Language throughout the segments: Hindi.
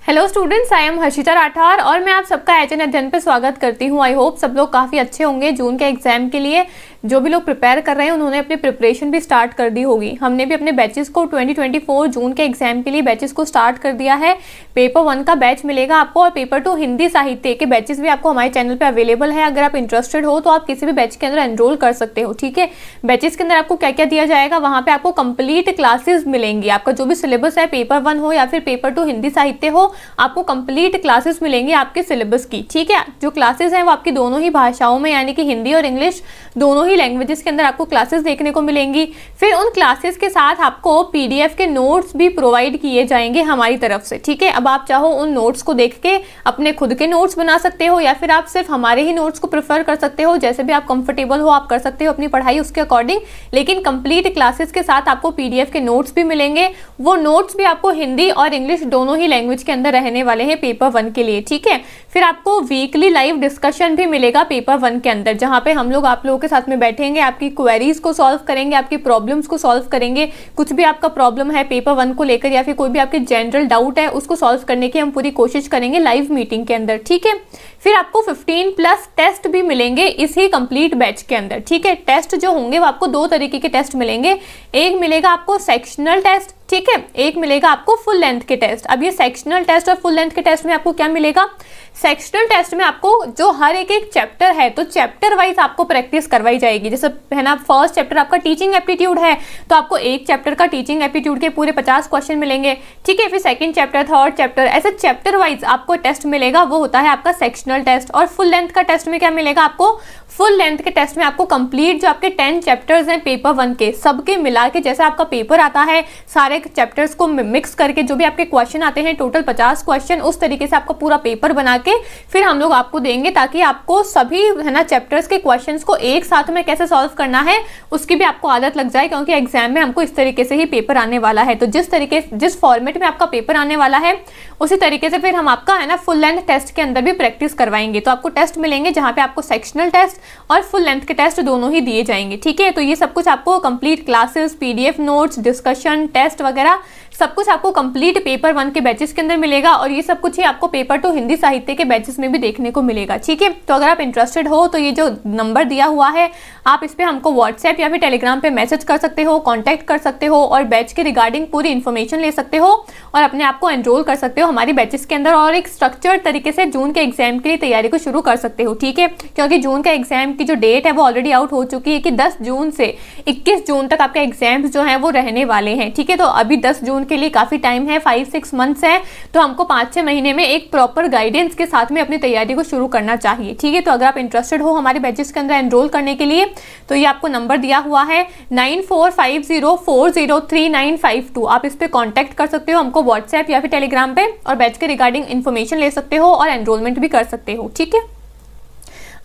Hello students, I am Harshita Rathore और मैं आप सबका एचएन अध्ययन पे स्वागत करती हूँ। आई होप सब लोग काफ़ी अच्छे होंगे। जून के एग्जाम के लिए जो भी लोग प्रिपेयर कर रहे हैं उन्होंने अपनी प्रिपरेशन भी स्टार्ट कर दी होगी। हमने भी अपने बैचेस को 2024 जून के एग्जाम के लिए बैचेस को स्टार्ट कर दिया है। पेपर 1 का बैच मिलेगा आपको और पेपर 2 हिंदी साहित्य के बैचेस भी आपको हमारे चैनल पर अवेलेबल है। अगर आप इंटरेस्टेड हो तो आप किसी भी बैच के अंदर एनरोल कर सकते हो। ठीक है, बैचेस के अंदर आपको क्या क्या दिया जाएगा, वहाँ पे आपको कंप्लीट क्लासेस मिलेंगी। आपका जो भी सिलेबस है, पेपर 1 हो या फिर पेपर 2 हिंदी साहित्य हो, आपको कंप्लीट क्लासेस मिलेंगी आपके सिलेबस की। ठीक है, जो क्लासेस हैं वो आपकी दोनों ही भाषाओं में यानी कि हिंदी और इंग्लिश दोनों ही लैंग्वेजेस के अंदर आपको क्लासेस देखने को मिलेंगी। फिर उन क्लासेस के साथ आपको पीडीएफ के नोट्स भी प्रोवाइड किए जाएंगे हमारी तरफ से। ठीक है, अब आप चाहो उन नोट्स को देख के अपने खुद के नोट्स बना सकते हो या फिर आप सिर्फ हमारे ही नोट्स को प्रेफर कर सकते हो। जैसे भी आप कंफर्टेबल हो आप कर सकते हो अपनी पढ़ाई उसके अकॉर्डिंग, लेकिन कंप्लीट क्लासेस के साथ आपको पीडीएफ के नोट्स भी मिलेंगे। वो नोट्स भी आपको हिंदी और इंग्लिश दोनों ही लैंग्वेज के अंदर रहने वाले हैं पेपर 1 के लिए। ठीक है, फिर आपको वीकली लाइव डिस्कशन भी मिलेगा पेपर 1 के अंदर, जहां पे हम लोग आप लोगों के साथ में बैठेंगे, आपकी क्वेरीज को सॉल्व करेंगे, आपकी प्रॉब्लम्स को सॉल्व करेंगे। कुछ भी आपका प्रॉब्लम है पेपर 1 को लेकर या फिर कोई भी आपके जनरल डाउट है उसको सॉल्व करने की हम पूरी कोशिश करेंगे लाइव मीटिंग के अंदर। ठीक है, फिर आपको 15+ टेस्ट भी मिलेंगे इसी कंप्लीट बैच के अंदर। ठीक है, टेस्ट जो होंगे वो आपको 2 तरीके के टेस्ट मिलेंगे। एक मिलेगा आपको सेक्शनल टेस्ट, ठीक है, एक मिलेगा आपको फुल लेंथ के टेस्ट। अब ये सेक्शनल टेस्ट और फुल लेंथ के टेस्ट में आपको क्या मिलेगा, सेक्शनल टेस्ट में आपको जो हर एक चैप्टर है तो चैप्टर वाइज आपको प्रैक्टिस करवाई जाएगी। जैसे है ना, फर्स्ट चैप्टर आपका टीचिंग एप्टीट्यूड है तो आपको एक चैप्टर का टीचिंग एप्टीट्यूड के पूरे 50 क्वेश्चन मिलेंगे। ठीक है, फिर सेकंड चैप्टर, थर्ड चैप्टर, ऐसे चैप्टर वाइज आपको टेस्ट मिलेगा, वो होता है आपका सेक्शनल टेस्ट। और फुल लेंथ का टेस्ट में क्या मिलेगा आपको, फुल लेंथ के टेस्ट में आपको कंप्लीट जो आपके 10 चैप्टर्स हैं पेपर 1 के सबके मिला के जैसे आपका पेपर आता है, सारे चैप्टर्स को मिक्स करके जो भी आपके क्वेश्चन आते हैं टोटल 50 क्वेश्चन, उस तरीके से आपका पूरा पेपर बना के फिर हम लोग आपको देंगे, ताकि आपको सभी है ना चैप्टर्स के क्वेश्चंस को एक साथ में कैसे सॉल्व करना है उसकी भी आपको आदत लग जाए, क्योंकि एग्जाम में हमको इस तरीके से ही पेपर आने वाला है। तो जिस फॉर्मेट में आपका पेपर आने वाला है उसी तरीके से फिर हम आपका है ना फुल लेंथ टेस्ट के अंदर भी प्रैक्टिस करवाएंगे। तो आपको टेस्ट मिलेंगे जहां पे आपको सेक्शनल टेस्ट और फुल लेंथ के टेस्ट दोनों ही दिए जाएंगे। ठीक है, तो ये सब कुछ आपको complete classes, PDF notes, discussion, test वगैरह सब कुछ आपको कंप्लीट पेपर 1 के बैचेस के अंदर मिलेगा और ये सब कुछ ही आपको पेपर 2 हिंदी साहित्य के बैचेस में भी देखने को मिलेगा। ठीक है, तो अगर आप इंटरेस्टेड हो तो ये जो नंबर दिया हुआ है आप इस पे हमको व्हाट्सएप या फिर टेलीग्राम पे मैसेज कर सकते हो, कांटेक्ट कर सकते हो और बैच के रिगार्डिंग पूरी इन्फॉर्मेशन ले सकते हो और अपने आप को एनरोल कर सकते हो हमारी बैचेस के अंदर और एक स्ट्रक्चर्ड तरीके से जून के एग्जाम के लिए तैयारी को शुरू कर सकते हो। ठीक है, क्योंकि जून के एग्जाम की जो डेट है वो ऑलरेडी आउट हो चुकी है कि 10 जून से 21 जून तक आपके एग्जाम्स जो हैं वो रहने वाले हैं। ठीक है, तो अभी 10 जून के लिए काफी टाइम है, 5-6 मंथ्स है, तो हमको 5-6 महीने में एक प्रॉपर गाइडेंस के साथ में अपनी तैयारी को शुरू करना चाहिए। ठीक है, तो अगर आप इंटरेस्टेड हो हमारे बैचेस के अंदर एनरोल करने के लिए तो ये आपको नंबर दिया हुआ है 9450403952। आप इस पे कांटेक्ट कर सकते हो हमको व्हाट्सएप या फिर टेलीग्राम पे और बैच के रिगार्डिंग इन्फॉर्मेशन ले सकते हो और एनरोलमेंट भी कर सकते हो। ठीक है,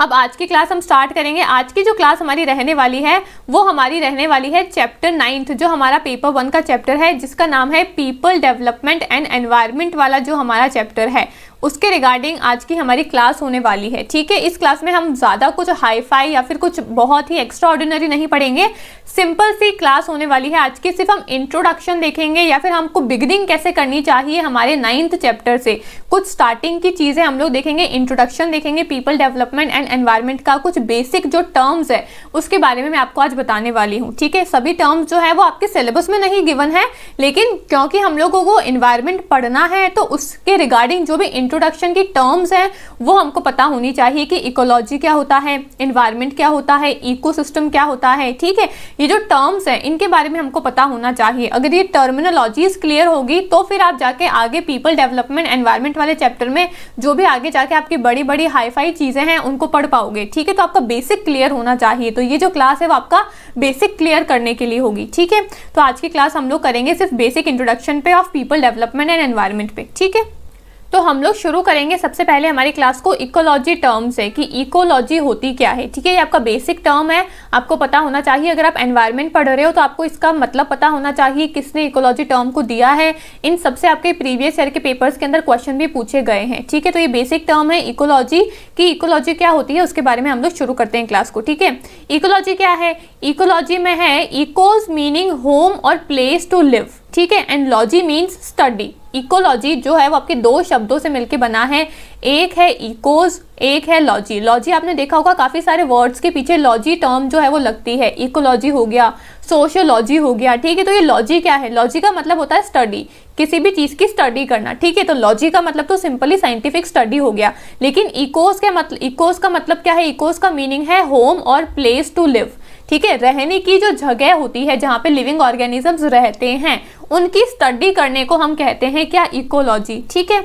अब आज की क्लास हम स्टार्ट करेंगे। आज की जो क्लास हमारी रहने वाली है वो हमारी रहने वाली है चैप्टर 9 जो हमारा पेपर 1 का चैप्टर है, जिसका नाम है पीपल डेवलपमेंट एंड एनवायरनमेंट वाला जो हमारा चैप्टर है उसके रिगार्डिंग आज की हमारी क्लास होने वाली है। ठीक है, इस क्लास में हम ज़्यादा कुछ हाईफाई या फिर कुछ बहुत ही एक्स्ट्रा ऑर्डिनरी नहीं पढ़ेंगे, सिंपल सी क्लास होने वाली है आज की। सिर्फ हम इंट्रोडक्शन देखेंगे या फिर हमको बिगिनिंग कैसे करनी चाहिए हमारे 9th चैप्टर से, कुछ स्टार्टिंग की चीज़ें हम लोग देखेंगे, इंट्रोडक्शन देखेंगे पीपल डेवलपमेंट एंड एनवायरनमेंट का, कुछ बेसिक जो टर्म्स है उसके बारे में मैं आपको आज बताने वाली हूँ। ठीक है, सभी टर्म्स जो है वो आपके सिलेबस में नहीं गिवन है, लेकिन क्योंकि हम लोगों को एनवायरनमेंट पढ़ना है तो उसके रिगार्डिंग जो भी इंट्रोडक्शन की टर्म्स हैं वो हमको पता होनी चाहिए कि इकोलॉजी क्या होता है, एनवायरनमेंट क्या होता है, इकोसिस्टम क्या होता है। ठीक है, ये जो टर्म्स हैं इनके बारे में हमको पता होना चाहिए। अगर ये टर्मिनोलॉजीज क्लियर होगी तो फिर आप जाके आगे पीपल डेवलपमेंट एनवायरनमेंट वाले चैप्टर में जो भी आगे जाके आपकी बड़ी बड़ी हाईफाई चीजें हैं उनको पढ़ पाओगे। ठीक है, तो आपका बेसिक क्लियर होना चाहिए। तो ये जो क्लास है वो आपका बेसिक क्लियर करने के लिए होगी। ठीक है, तो आज की क्लास हम लोग करेंगे सिर्फ बेसिक इंट्रोडक्शन पे of people development and environment पे। ठीक है, तो हम लोग शुरू करेंगे सबसे पहले हमारी क्लास को इकोलॉजी टर्म से कि इकोलॉजी होती क्या है। ठीक है, ये आपका बेसिक टर्म है, आपको पता होना चाहिए। अगर आप एनवायरनमेंट पढ़ रहे हो तो आपको इसका मतलब पता होना चाहिए किसने इकोलॉजी टर्म को दिया है। इन सबसे आपके प्रीवियस ईयर के पेपर्स के अंदर क्वेश्चन भी पूछे गए हैं। ठीक है, तो ये बेसिक टर्म है इकोलॉजी की, इकोलॉजी क्या होती है उसके बारे में हम लोग शुरू करते हैं क्लास को। ठीक है, इकोलॉजी क्या है, इकोलॉजी में है इकोज मीनिंग होम और प्लेस टू लिव। ठीक है। And logy means study. Ecology जो है वो आपके दो शब्दों से मिलके बना है, एक है इकोज, एक है लॉजी। लॉजी आपने देखा होगा काफी सारे वर्ड्स के पीछे लॉजी टर्म जो है वो लगती है। इकोलॉजी हो गया, सोशियोलॉजी हो गया, ठीक है। तो ये लॉजी क्या है? लॉजी का मतलब होता है स्टडी, किसी भी चीज की स्टडी करना, ठीक है। तो लॉजी का मतलब तो सिंपली साइंटिफिक स्टडी हो गया। लेकिन इकोज का मतलब क्या है? इकोज का मीनिंग है होम और प्लेस टू लिव, ठीक है। रहने की जो जगह होती है जहाँ पे लिविंग ऑर्गेनिजम्स रहते हैं, उनकी स्टडी करने को हम कहते हैं क्या? इकोलॉजी, ठीक है।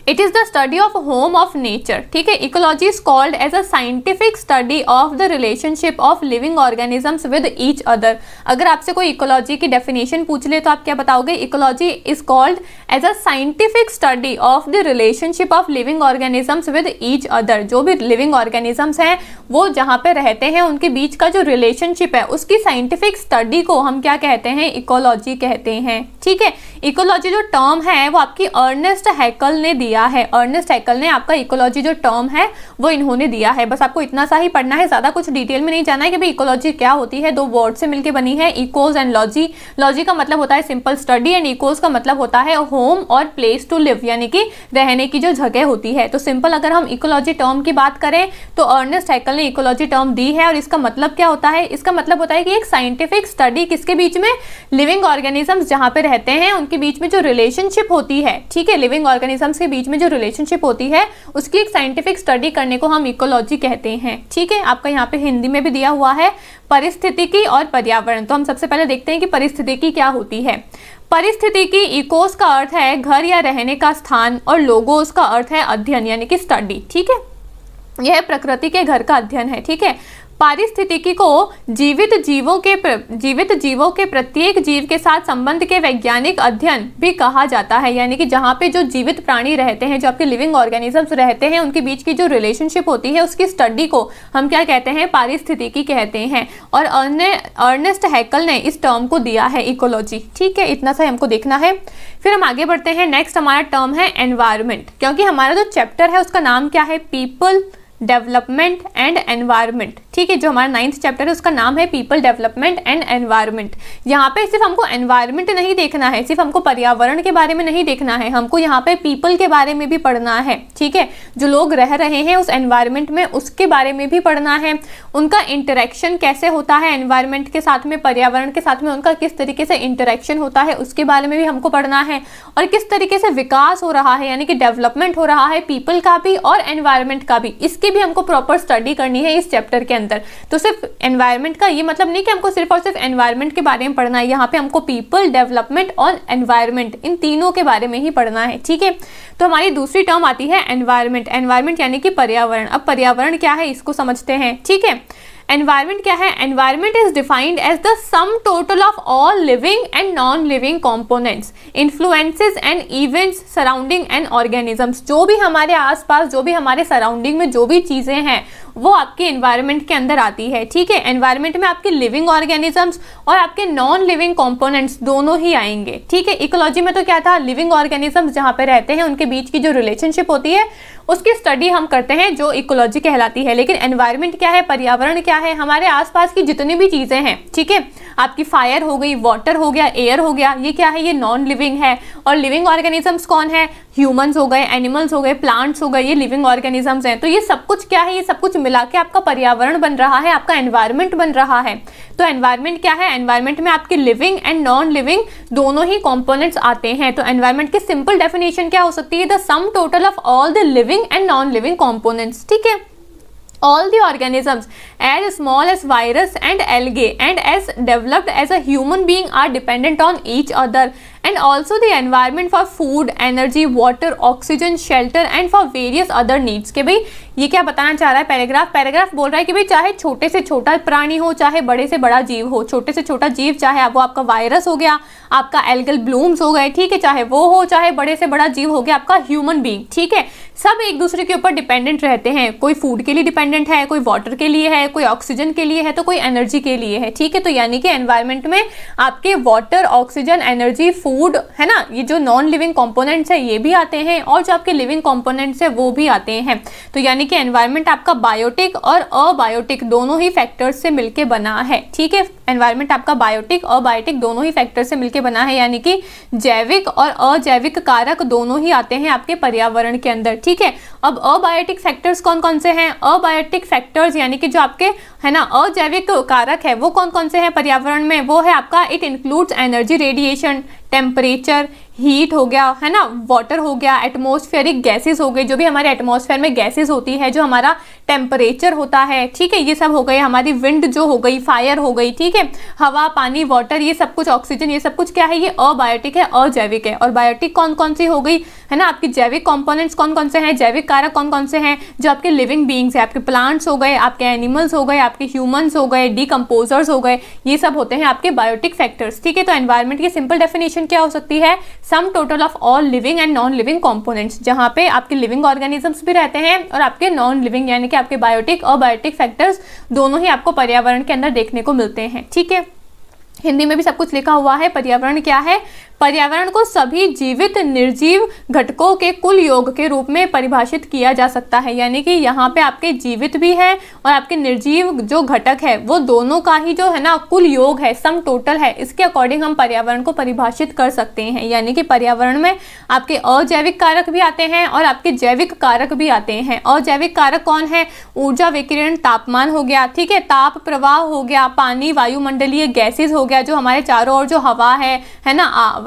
It is the study of home of nature, ठीक है। Ecology is called as a scientific study of the relationship of living organisms with each other. अगर आपसे कोई इकोलॉजी की डेफिनेशन पूछ ले तो आप क्या बताओगे? Ecology is called as a scientific study of the relationship of living organisms with each other. जो भी लिविंग ऑर्गेनिजम्स हैं वो जहाँ पे रहते हैं उनके बीच का जो रिलेशनशिप है उसकी साइंटिफिक स्टडी को हम क्या कहते हैं? इकोलॉजी कहते हैं, ठीक है। इकोलॉजी जो टर्म है वो आपकी अर्नेस्ट हैकल ने दिया है। अर्नेस्ट हैकल ने आपका इकोलॉजी जो टर्म है वो इन्होंने दिया है। बस आपको इतना सा ही पढ़ना है, ज्यादा कुछ डिटेल में नहीं जाना है कि भाई इकोलॉजी क्या होती है। दो वर्ड से मिलकर बनी है, इकोज एंड लॉजी। लॉजी का मतलब होता है सिंपल स्टडी एंड इकोज का मतलब होता है होम और प्लेस टू लिव, यानी कि रहने की जो जगह होती है। तो सिंपल अगर हम इकोलॉजी टर्म की बात करें तो अर्नेस्ट हैकल ने इकोलॉजी टर्म दी है। और इसका मतलब क्या होता है? इसका मतलब होता है कि एक साइंटिफिक स्टडी किसके बीच में? लिविंग ऑर्गेनिजम्स जहां पे रहते हैं उनके बीच में जो रिलेशनशिप होती है, ठीक है। लिविंग ऑर्गेनिजम्स के बीच में जो रिलेशनशिप होती है उसकी एक साइंटिफिक स्टडी करने को हम इकोलॉजी कहते हैं, ठीक है। आपका यहाँ पे हिंदी में भी दिया हुआ है परिस्थितिकी और पर्यावरण। तो हम सबसे पहले देखते हैं कि परिस्थितिकी क्या होती है। परिस्थितिकी, इकोस का अर्थ है घर या रहने का स्थान और लोगोस का अर्थ है अध्ययन यानी कि स्टडी, ठीक है। यह प्रकृति के घर का अध्ययन है, ठीक है। पारिस्थितिकी को जीवित जीवों के प्रत्येक जीव के साथ संबंध के वैज्ञानिक अध्ययन भी कहा जाता है, यानी कि जहाँ पे जो जीवित प्राणी रहते हैं, जो आपके लिविंग ऑर्गेनिजम्स रहते हैं, उनके बीच की जो रिलेशनशिप होती है उसकी स्टडी को हम क्या कहते हैं? पारिस्थितिकी कहते हैं। और अर्नेस्ट हैकल ने इस टर्म को दिया है इकोलॉजी, ठीक है। इतना सा हमको देखना है। फिर हम आगे बढ़ते हैं। नेक्स्ट हमारा टर्म है एनवायरमेंट, क्योंकि हमारा जो चैप्टर है उसका नाम क्या है? पीपल, डेवलपमेंट एंड एनवायरमेंट, ठीक है। जो हमारा 9th चैप्टर है उसका नाम है पीपल, डेवलपमेंट एंड एनवायरमेंट। यहाँ पे सिर्फ हमको एनवायरमेंट नहीं देखना है, सिर्फ हमको पर्यावरण के बारे में नहीं देखना है, हमको यहाँ पे पीपल के बारे में भी पढ़ना है, ठीक है। जो लोग रह रहे हैं उस एनवायरमेंट में उसके बारे में भी पढ़ना है। उनका इंटरेक्शन कैसे होता है एनवायरमेंट के साथ में, पर्यावरण के साथ में उनका किस तरीके से इंटरेक्शन होता है उसके बारे में भी हमको पढ़ना है। और किस तरीके से विकास हो रहा है यानी कि डेवलपमेंट हो रहा है पीपल का भी और एनवायरमेंट का भी, इसके भी हमको प्रॉपर स्टडी करनी है इस चैप्टर के अंदर। तो सिर्फ एनवायरमेंट का ये मतलब नहीं कि हमको सिर्फ और सिर्फ एनवायरमेंट के बारे में पढ़ना है, यहाँ पे हमको पीपल, डेवलपमेंट और एनवायरमेंट इन तीनों के बारे में ही पढ़ना है, ठीक है। तो हमारी दूसरी टर्म आती है एनवायरमेंट। एनवायरमेंट यानी कि पर्यावरण। अब पर्यावरण क्या है इसको समझते हैं, ठीक है। एनवायरमेंट क्या है? Environment is defined as the sum total of all living and non living components, influences and events surrounding an organisms. जो भी हमारे आसपास, जो भी हमारे सराउंडिंग में जो भी चीजें हैं वो आपके एनवायरमेंट के अंदर आती है, ठीक है। एनवायरमेंट में आपके लिविंग ऑर्गेनिजम्स और आपके नॉन लिविंग कंपोनेंट्स दोनों ही आएंगे, ठीक है। इकोलॉजी में तो क्या था? लिविंग ऑर्गेनिजम्स जहाँ पे रहते हैं उनके बीच की जो रिलेशनशिप होती है उसकी स्टडी हम करते हैं जो इकोलॉजी कहलाती है। लेकिन एनवायरमेंट क्या है? पर्यावरण क्या है? हमारे आसपास की जितनी भी चीजें हैं, ठीक है। आपकी फायर हो गई, वाटर हो गया, एयर हो गया, ये क्या है? ये नॉन लिविंग है। और लिविंग ऑर्गेनिजम्स कौन है? ह्यूमंस हो गए, एनिमल्स हो गए, प्लांट्स हो गए, ये लिविंग ऑर्गेनिजम्स हैं। तो ये सब कुछ क्या है? ये सब कुछ मिला के आपका पर्यावरण बन रहा है, आपका एनवायरमेंट बन रहा है। तो एनवायरमेंट क्या है? एनवायरमेंट में आपके लिविंग एंड नॉन लिविंग दोनों ही कंपोनेंट्स आते हैं। तो एनवायरमेंट की सिंपल डेफिनेशन क्या हो सकती है? The sum total of all the living and non living components, ठीक है। All the organisms as small as virus and algae and as developed as a human being are dependent on each other and also the environment for food, energy, water, oxygen, shelter and for various other needs। के भाई ये क्या बताना चाह रहा है पैराग्राफ बोल रहा है कि भाई चाहे छोटे से छोटा प्राणी हो, चाहे बड़े से बड़ा जीव हो, छोटे से छोटा जीव चाहे वो आपका वायरस हो गया, आपका एल्गल ब्लूम्स हो गए, ठीक है, चाहे वो हो, चाहे बड़े से बड़ा जीव हो गया आपका ह्यूमन बीइंग, ठीक है, सब एक दूसरे के ऊपर डिपेंडेंट रहते हैं। कोई फूड के लिए डिपेंडेंट है, कोई वाटर के लिए है, कोई ऑक्सीजन के लिए है, तो कोई एनर्जी के लिए है, ठीक है। तो यानी कि एनवायरमेंट में आपके वाटर, ऑक्सीजन, एनर्जी, फूड है ना, ये जो नॉन लिविंग कंपोनेंट्स है ये भी आते हैं और जो आपके लिविंग कंपोनेंट्स है वो भी आते हैं। तो यानी कि एनवायरमेंट आपका बायोटिक और अबायोटिक दोनों ही फैक्टर्स से मिलके बना है, ठीक है। एनवायरनमेंट आपका बायोटिक और बायोटिक दोनों ही फैक्टर से मिलकर बना है, यानी कि जैविक और अजैविक कारक दोनों ही आते हैं आपके पर्यावरण के अंदर, ठीक है। अब अबायोटिक फैक्टर्स कौन कौन से हैं? अबायोटिक फैक्टर्स यानी कि जो आपके है ना अजैविक कारक है वो कौन कौन से हैं पर्यावरण में? वो है आपका it includes energy, radiation, temperature, heat हो गया, है ना, वाटर हो गया, एटमॉस्फेरिक गैसेस हो गई, जो भी हमारे एटमॉस्फेयर में गैसेस होती है, जो हमारा टेम्परेचर होता है, ठीक है, ये सब हो गए, हमारी विंड जो हो गई, फायर हो गई, ठीक है, हवा, पानी, वाटर, ये सब कुछ, ऑक्सीजन, ये सब कुछ क्या है? ये अबायोटिक है, अजैविक है। और बायोटिक कौन कौन सी हो गई, है ना, आपकी जैविक कंपोनेंट्स कौन कौन से हैं, जैविक कारक कौन कौन से हैं? जो आपके लिविंग बीइंग्स है, आपके प्लांट्स हो गए, आपके एनिमल्स हो गए, आपके ह्यूमंस हो गए, डिकम्पोजर्स हो गए, ये सब होते हैं आपके बायोटिक फैक्टर्स, ठीक है। तो एनवायरनमेंट की सिंपल डेफिनेशन क्या हो सकती है? सम total of all living and non living components, जहां पे आपके लिविंग ऑर्गेनिजम्स भी रहते हैं और आपके नॉन लिविंग यानी कि आपके बायोटिक और बायोटिक फैक्टर्स दोनों ही आपको पर्यावरण के अंदर देखने को मिलते हैं, ठीक है। हिंदी में भी सब कुछ लिखा हुआ है। पर्यावरण क्या है? पर्यावरण को सभी जीवित निर्जीव घटकों के कुल योग के रूप में परिभाषित किया जा सकता है, यानी कि यहाँ पे आपके जीवित भी है और आपके निर्जीव जो घटक है वो दोनों का ही जो है ना कुल योग है, सम टोटल है, इसके अकॉर्डिंग हम पर्यावरण को परिभाषित कर सकते हैं। यानी कि पर्यावरण में आपके अजैविक कारक भी आते हैं और आपके जैविक कारक भी आते हैं। अजैविक कारक कौन है? ऊर्जा, विकिरण, तापमान हो गया, ठीक है, ताप प्रवाह हो गया, पानी, वायुमंडलीय गैसेज हो गया, जो हमारे चारों ओर जो हवा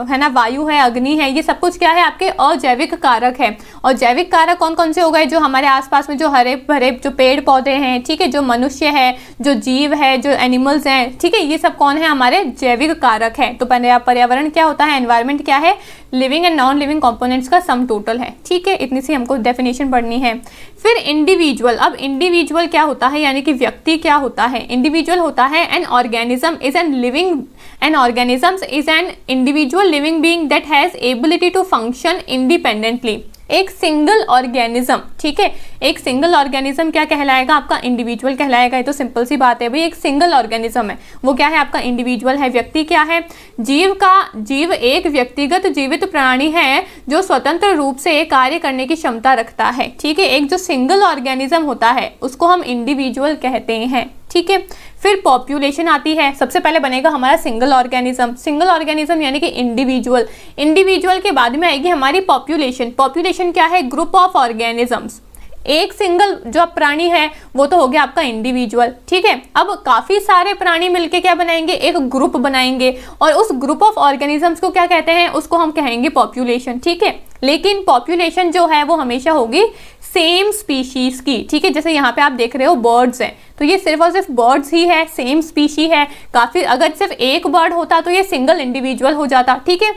है ना, वायु है, अग्नि है, ये सब कुछ क्या है? आपके अजैविक कारक है। और जैविक कारक कौन कौन से हो गए? जो हमारे आसपास में जो हरे भरे जो पेड़ पौधे हैं, ठीक है, जो मनुष्य है, जो जीव है, जो एनिमल्स हैं, ठीक है, ये सब कौन है? हमारे जैविक कारक है। तो पर्यावरण क्या होता है? एनवायरनमेंट क्या है? Living and non living components का सम टोटल है, ठीक है। इतनी सी हमको डेफिनेशन पढ़नी है। फिर इंडिविजुअल, अब इंडिविजुअल क्या होता है, यानी कि व्यक्ति क्या होता है? इंडिविजुअल होता है an organism is an living, an organism is an individual living being that has ability to function independently। एक सिंगल ऑर्गेनिज्म, ठीक है, एक सिंगल ऑर्गेनिज्म क्या कहलाएगा? आपका इंडिविजुअल कहलाएगा। ये तो सिंपल सी बात है भाई, एक सिंगल ऑर्गेनिज्म है वो क्या है? आपका इंडिविजुअल है। व्यक्ति क्या है? जीव एक व्यक्तिगत जीवित प्राणी है जो स्वतंत्र रूप से कार्य करने की क्षमता रखता है, ठीक है। एक जो सिंगल ऑर्गेनिज्म होता है उसको हम इंडिविजुअल कहते हैं, ठीक है। फिर पॉपुलेशन आती है, सबसे पहले बनेगा हमारा सिंगल ऑर्गेनिज्म। सिंगल ऑर्गेनिज्म यानी कि इंडिविजुअल। इंडिविजुअल के बाद में आएगी हमारी पॉपुलेशन। पॉपुलेशन क्या है? Group of organisms. एक सिंगल जो प्राणी है वो तो हो गया आपका इंडिविजुअल, ठीक है। अब काफी सारे प्राणी मिलके क्या बनाएंगे? एक ग्रुप बनाएंगे और उस ग्रुप ऑफ ऑर्गेनिजम्स को क्या कहते हैं? उसको हम कहेंगे पॉपुलेशन, ठीक है। लेकिन पॉपुलेशन जो है वो हमेशा होगी सेम स्पीशीज की, ठीक है। जैसे यहाँ पे आप देख रहे हो बर्ड्स हैं, तो ये सिर्फ और सिर्फ बर्ड्स ही है, सेम स्पीशी है। काफी अगर सिर्फ एक बर्ड होता तो ये सिंगल इंडिविजुअल हो जाता, ठीक है।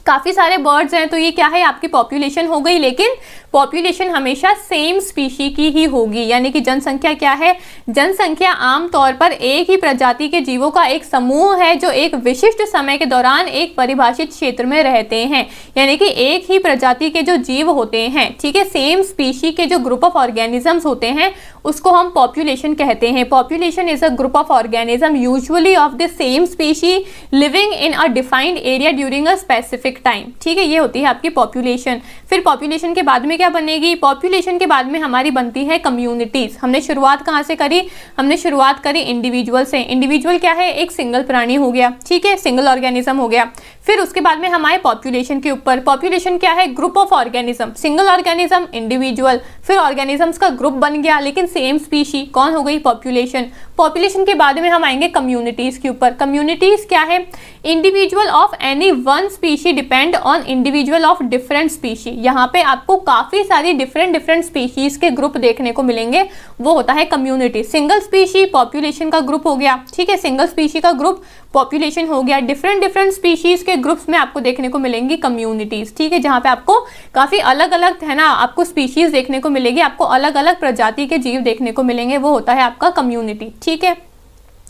काफी सारे बर्ड्स हैं तो ये क्या है? आपकी पॉपुलेशन हो गई, लेकिन पॉपुलेशन हमेशा सेम स्पीशी की ही होगी। यानी कि जनसंख्या क्या है? जनसंख्या आमतौर पर एक ही प्रजाति के जीवों का एक समूह है जो एक विशिष्ट समय के दौरान एक परिभाषित क्षेत्र में रहते हैं। यानी कि एक ही प्रजाति के जो जीव होते हैं, ठीक है, सेम स्पीशी के जो ग्रुप ऑफ ऑर्गेनिजम्स होते हैं उसको हम पॉपुलेशन कहते हैं। Population is a group of organism usually of the same species living in a defined area during a specific time, ठीक है। ये होती है आपकी पॉपुलेशन। फिर पॉपुलेशन के बाद में क्या बनेगी? पॉपुलेशन के बाद में हमारी बनती है कम्युनिटीज। हमने शुरुआत कहाँ से करी? हमने शुरुआत करी इंडिविजुअल से। इंडिविजुअल क्या है? एक सिंगल प्राणी हो गया, ठीक है, सिंगल ऑर्गेनिज्म हो गया। फिर उसके बाद में हमारे पॉपुलेशन के ऊपर, पॉपुलेशन क्या है? Group of organism. Single organism, individual, फिर ऑर्गेनिजम्स का ग्रुप बन गया लेकिन सेम स्पीशी, कौन हो गई? पॉपुलेशन। पॉपुलेशन के बाद में हम आएंगे कम्युनिटीज के ऊपर। कम्युनिटीज क्या है? Individual of any one species depend on individual of different species. यहाँ पे आपको काफी सारी डिफरेंट स्पीशीज के ग्रुप देखने को मिलेंगे, वो होता है कम्युनिटी। सिंगल स्पीशी पॉपुलेशन का ग्रुप हो गया, ठीक है, सिंगल स्पीशी का ग्रुप पॉपुलेशन हो गया। डिफरेंट स्पीशीज के ग्रुप्स में आपको देखने को मिलेंगी कम्युनिटीज, ठीक है, जहाँ पे आपको काफी अलग अलग है ना आपको स्पीशीज देखने को मिलेगी, आपको अलग अलग प्रजाति के जीव देखने को मिलेंगे, वो होता है आपका कम्युनिटी, ठीक है।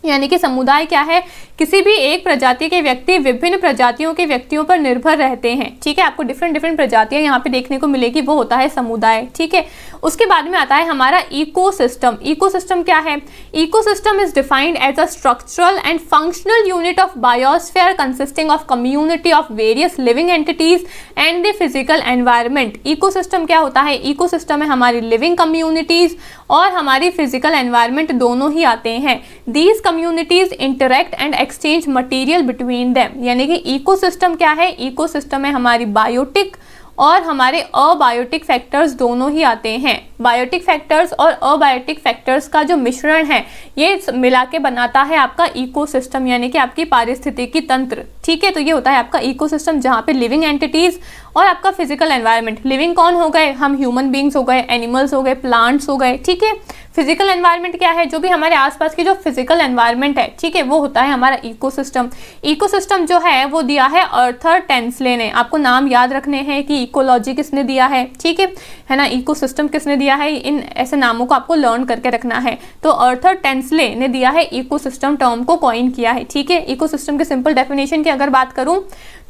यानी कि समुदाय क्या है? किसी भी एक प्रजाति के व्यक्ति विभिन्न प्रजातियों के व्यक्तियों पर निर्भर रहते हैं, ठीक है। आपको डिफरेंट प्रजातियां यहाँ पे देखने को मिलेगी, वो होता है समुदाय, ठीक है। उसके बाद में आता है हमारा इकोसिस्टम। इकोसिस्टम क्या है? Ecosystem is defined as a structural and functional unit of biosphere consisting of community of various living entities and the physical environment. Ecosystem क्या होता है? इकोसिस्टम में हमारी लिविंग कम्युनिटीज और हमारी फिजिकल एनवायरनमेंट दोनों ही आते हैं। These communities interact and exchange material between them. यानी कि इकोसिस्टम क्या है, इकोसिस्टम में हमारी बायोटिक और हमारे अबायोटिक फैक्टर्स दोनों ही आते हैं। बायोटिक फैक्टर्स और अबायोटिक फैक्टर्स का जो मिश्रण है ये मिला के बनाता है आपका इकोसिस्टम, यानी कि आपकी पारिस्थितिकी तंत्र। ठीक है, तो ये होता है आपका इकोसिस्टम, जहाँ पे लिविंग एंटिटीज और आपका फिजिकल एनवायरनमेंट, लिविंग कौन हो गए, हम ह्यूमन बींग्स हो गए, एनिमल्स हो गए, प्लांट्स हो गए। ठीक है, फिजिकल एनवायरनमेंट क्या है, जो भी हमारे आसपास की जो फिजिकल एनवायरनमेंट है, ठीक है, वो होता है हमारा इकोसिस्टम। इकोसिस्टम जो है वो दिया है आर्थर टेंसले ने। आपको नाम याद रखने हैं कि इकोलॉजी किसने दिया है, ठीक है ना, इकोसिस्टम किसने दिया है, इन ऐसे नामों को आपको लर्न करके रखना है। तो आर्थर टेंसले ने दिया है इकोसिस्टम टर्म को कॉइन किया है। ठीक है, इकोसिस्टम के सिंपल डेफिनेशन की अगर बात करूं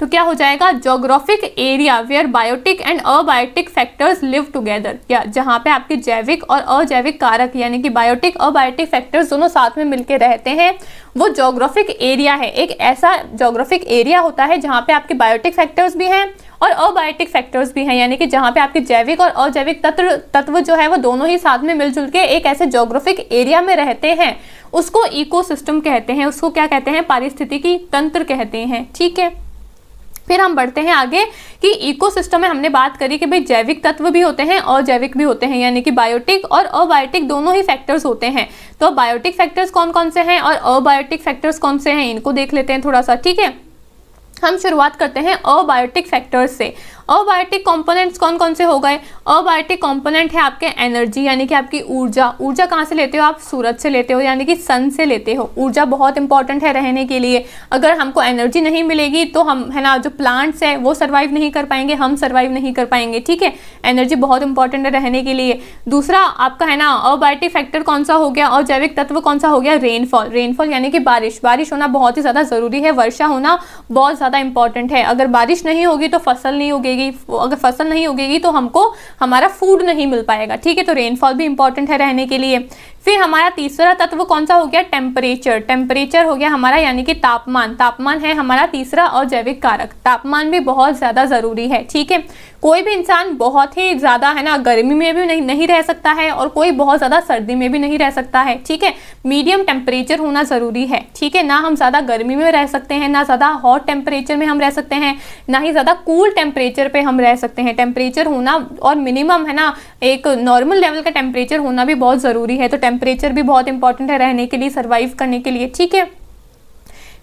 तो क्या हो जाएगा, geographic area where biotic and abiotic factors live together, या जहां पे आपके जैविक और अजैविक कारक यानी कि बायोटिक अबायोटिक फैक्टर्स दोनों साथ में मिलकर रहते हैं, वो जोग्राफिक एरिया है। एक ऐसा जोग्राफिक एरिया होता है जहां पे आपके बायोटिक फैक्टर्स भी हैं और अबायोटिक फैक्टर्स भी हैं, यानी कि जहां पे आपके जैविक और अजैविक तत्व जो है वो दोनों ही साथ में मिलजुल के एक ऐसे जोग्राफिक एरिया में रहते हैं, उसको इकोसिस्टम कहते हैं। उसको क्या कहते हैं, पारिस्थितिकी तंत्र कहते हैं। ठीक है, फिर हम बढ़ते हैं आगे कि इकोसिस्टम में हमने बात करी कि भाई जैविक तत्व भी होते हैं और अजैविक भी होते हैं, यानी कि बायोटिक और अबायोटिक दोनों ही फैक्टर्स होते हैं। तो बायोटिक फैक्टर्स कौन कौन से हैं और अबायोटिक फैक्टर्स कौन से हैं, इनको देख लेते हैं थोड़ा सा। ठीक है, हम शुरुआत करते हैं अबायोटिक फैक्टर्स से। अबायोटिक कंपोनेंट्स कौन कौन से हो गए, अबायोटिक कंपोनेंट है आपके एनर्जी, यानी कि आपकी ऊर्जा। ऊर्जा कहाँ से लेते हो आप, सूरज से लेते हो, यानी कि सन से लेते हो। ऊर्जा बहुत इंपॉर्टेंट है रहने के लिए। अगर हमको एनर्जी नहीं मिलेगी तो हम, है ना, जो प्लांट्स है वो सर्वाइव नहीं कर पाएंगे, हम सर्वाइव नहीं कर पाएंगे। ठीक है, एनर्जी बहुत इंपॉर्टेंट है रहने के लिए। दूसरा आपका है ना अबायोटिक फैक्टर कौन सा हो गया, और जैविक तत्व कौन सा हो गया, रेनफॉल। रेनफॉल यानी कि बारिश, बारिश होना बहुत ही ज़्यादा ज़रूरी है, वर्षा होना बहुत ज़्यादा इंपॉर्टेंट है। अगर बारिश नहीं होगी तो फसल नहीं उगेगी, अगर फसल नहीं उगेगी तो हमको हमारा फूड नहीं मिल पाएगा। ठीक है, तो रेनफॉल भी इंपॉर्टेंट है रहने के लिए। फिर हमारा तीसरा तत्व कौन सा हो गया, टेम्परेचर। टेम्परेचर हो गया हमारा, यानी कि तापमान। तापमान है हमारा तीसरा अजैविक कारक। तापमान भी बहुत ज़्यादा ज़रूरी है। ठीक है, कोई भी इंसान बहुत ही ज़्यादा, है ना, गर्मी में भी नहीं रह सकता है और कोई बहुत ज़्यादा सर्दी में भी नहीं रह सकता है। ठीक है, मीडियम टेम्परेचर होना ज़रूरी है। ठीक है, ना हम ज़्यादा गर्मी में रह सकते हैं, ना ज़्यादा हॉट टेम्परेचर में हम रह सकते हैं, ना ही ज़्यादा कूल टेम्परेचर पे हम रह सकते हैं। टेम्परेचर होना और मिनिमम, है ना, एक नॉर्मल लेवल का टेम्परेचर होना भी बहुत ज़रूरी है। तो टेम्परेचर भी बहुत इंपॉर्टेंट है रहने के लिए, सर्वाइव करने के लिए। ठीक है,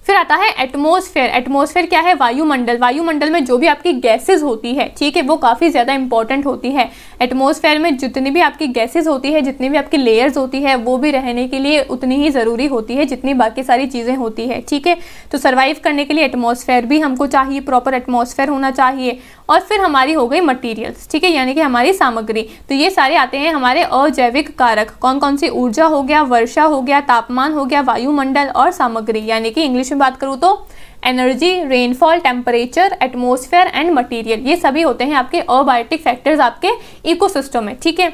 फिर आता है एटमॉस्फेयर। एटमॉस्फेयर क्या है, वायुमंडल। वायुमंडल में जो भी आपकी गैसेज होती है, ठीक है, वो काफ़ी ज़्यादा इंपॉर्टेंट होती है। एटमॉस्फेयर में जितनी भी आपकी गैसेज होती है, जितनी भी आपकी लेयर्स होती है, वो भी रहने के लिए उतनी ही ज़रूरी होती है जितनी बाकी सारी चीज़ें होती है। ठीक है, तो सर्वाइव करने के लिए एटमॉस्फेयर भी हमको चाहिए, प्रॉपर एटमॉस्फेयर होना चाहिए। और फिर हमारी हो गई मटीरियल्स, ठीक है, यानी कि हमारी सामग्री। तो ये सारे आते हैं हमारे अजैविक कारक। कौन कौन सी, ऊर्जा हो गया, वर्षा हो गया, तापमान हो गया, वायुमंडल और सामग्री। यानी कि इंग्लिश में बात करूँ तो energy, rainfall, temperature, atmosphere and material, ये सभी होते हैं आपके अबायोटिक फैक्टर्स आपके इकोसिस्टम में। ठीक है,